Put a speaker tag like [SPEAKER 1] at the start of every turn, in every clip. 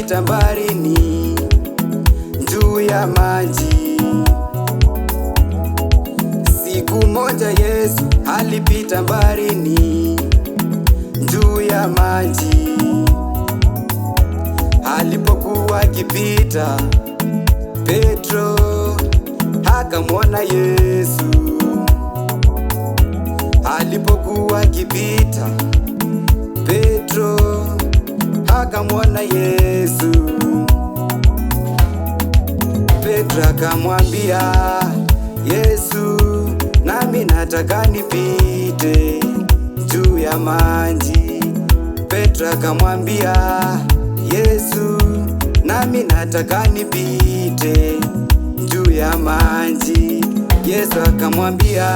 [SPEAKER 1] alipita baharini juu ya maji. Siku moja Yesu alipita baharini juu ya maji. Alipokuwa akipita, Petro akamwona Yesu. Alipokuwa akipita, Petro akamwona Yesu. Petro akamwambia Yesu, nami nataka nipite juu ya maji. Petro akamwambia Yesu, nami nataka nipite juu ya maji. Yesu akamwambia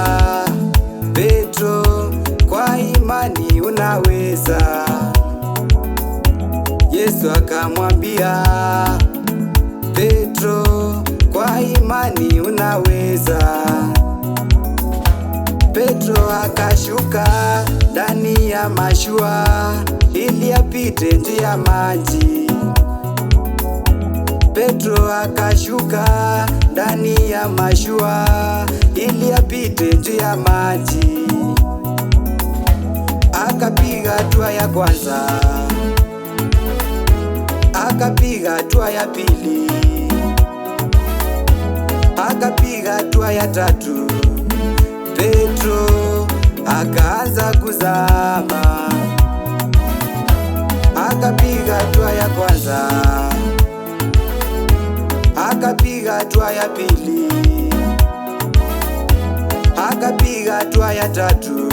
[SPEAKER 1] Petro, kwa imani unaweza. Yesu akamwambia Petro, kwa imani unaweza. Petro akashuka ndani ya mashua ili apite juu ya maji. Petro akashuka ndani ya mashua ili apite juu ya maji. Akapiga hatua ya kwanza, akapiga hatua ya pili, akapiga hatua ya tatu. Petro akaanza kuzama. Akapiga hatua ya kwanza, akapiga hatua ya pili, akapiga hatua ya tatu.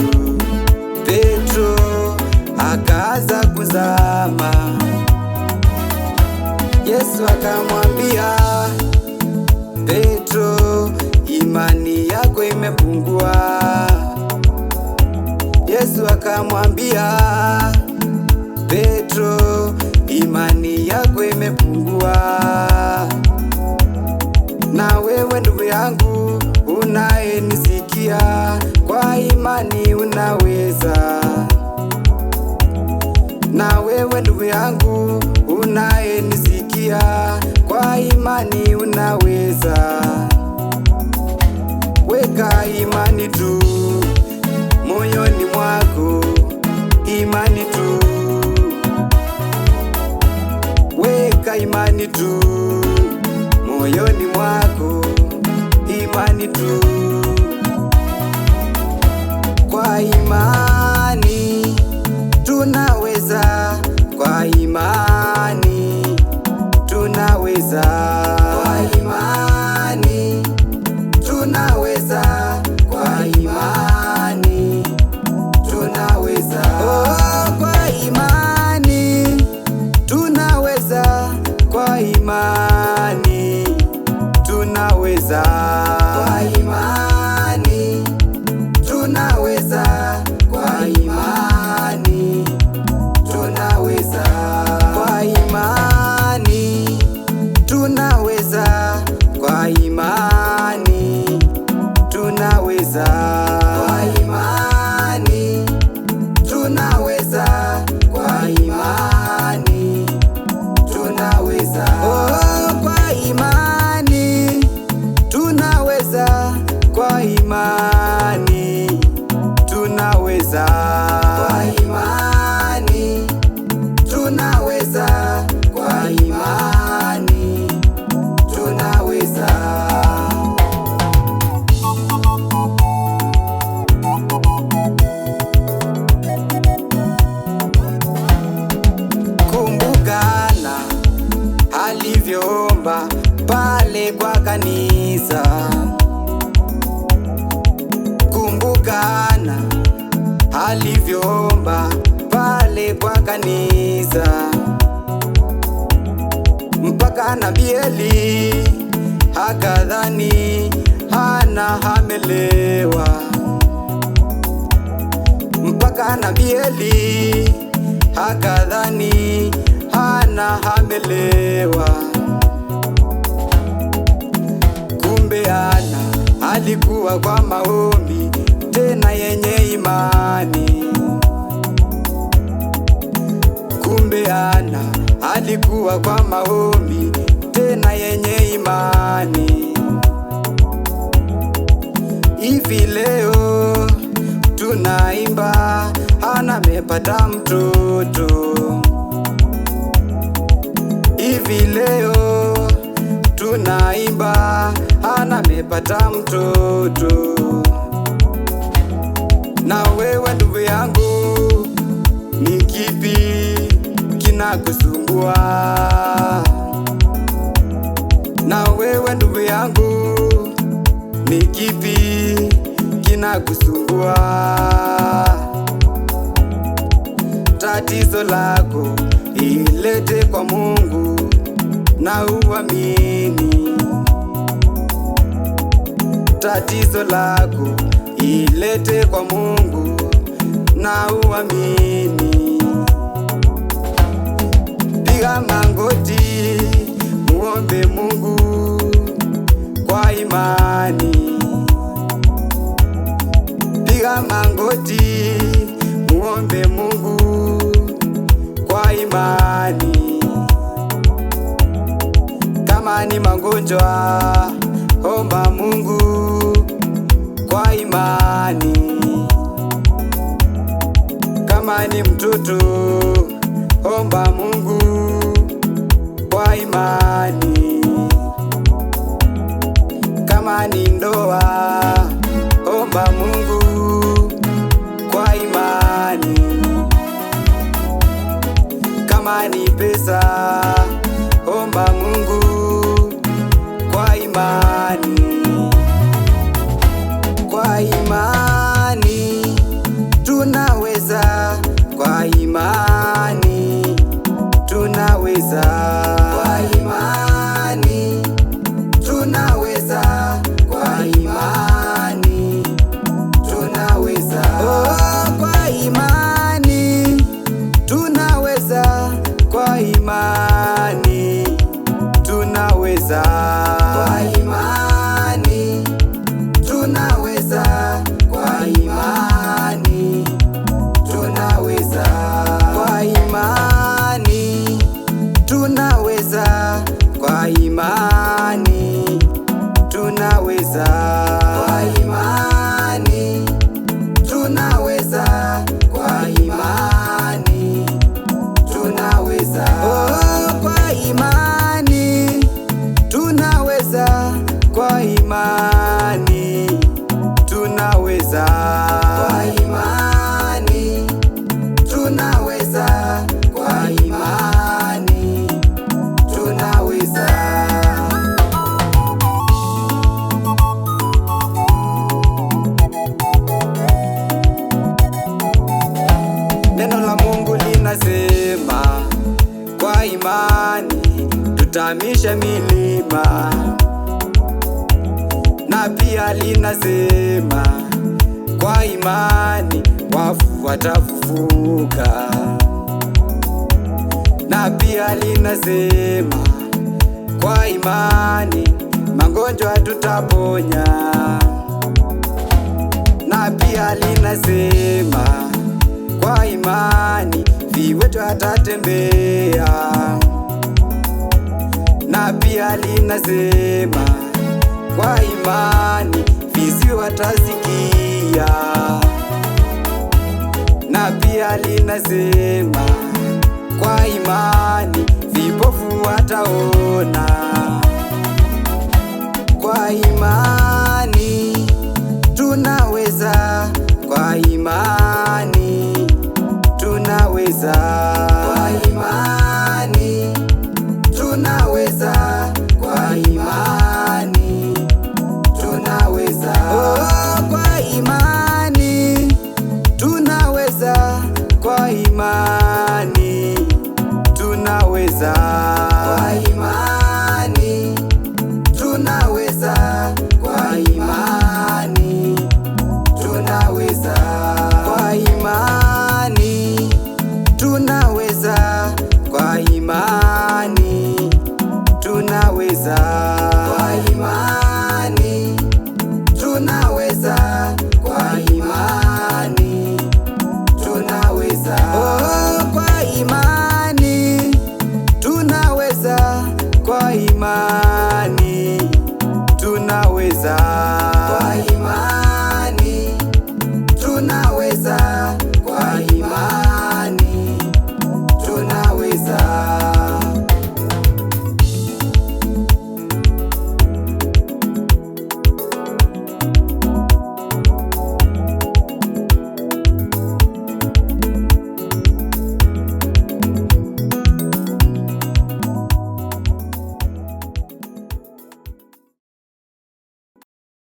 [SPEAKER 1] Petro akaanza kuzama. Yesu akamwambia Petro, imani yako imepungua. Yesu akamwambia Petro, imani yako imepungua. Na wewe ndugu yangu unayenisikia, kwa imani unaweza. Na wewe ndugu yangu unayenisikia, kwa imani unaweza. Weka imani tu moyoni mwako, imani tu. Weka imani tu moyoni mwako, imani tu. Kwa imani tunaweza, kwa imani tunaweza, kwa imani tunaweza, kwa imani tunaweza. Oh, kwa imani tunaweza, kwa imani tunaweza, kwa imani tunaweza, kwa imani tunaweza, kwa imani tunaweza, kwa imani tunaweza, kwa imani tunaweza, kwa imani tunaweza. Oh, kwa imani tunaweza, kwa imani tunaweza, kwa imani tunaweza, kwa imani tunaweza. Kumbukana alivyoomba pale kwa kanisa. Kumbukana alivyoomba pale kwa kanisa. Mpaka nabii Eli akadhani Hana amelewa. Mpaka nabii Eli akadhani Hana amelewa. Kumbe Hana alikuwa kwa maombi tena yenye imani. Kumbe Hana alikuwa kwa tunaimba Hana amepata mtoto. Hivi leo tunaimba Hana amepata mtoto. Na wewe ndugu yangu, ni kipi kinakusumbua? Na wewe ndugu yangu, ni kipi kinakusumbua? Tatizo lako ilete kwa Mungu na uamini. Tatizo lako ilete kwa Mungu na uamini. Piga magoti, muombe Mungu kwa imani. Piga magoti, muombe Mungu kwa imani. Kama ni magonjwa, omba Mungu kwa imani. Kama ni mtoto, omba Mungu kwa imani. Kama ni ndoa, omba Mungu kwa imani. Kama ni pesa, omba Mungu kwa imani. Kwa imani tunaweza, kwa imani tunaweza, kwa imani tunaweza, kwa imani tunaweza. Oh, kwa imani tunaweza, kwa imani tunaweza, kwa imani tunaweza, kwa imani tunaweza, kwa imani tunaweza, kwa imani tunaweza, kwa imani tunaweza, kwa imani tunaweza. Oh, kwa imani tunaweza, kwa imani tunaweza, kwa imani tunaweza, kwa imani tunaweza. Neno la Mungu linasema kwa imani tutamisha milima, na pia linasema kwa imani wafu watafufuka, na pia linasema kwa imani magonjwa tutaponya, na pia linasema kwa imani viwete watatembea, na pia linasema kwa imani viziwi watasikia, na pia linasema kwa imani vipofu wataona, kwa imani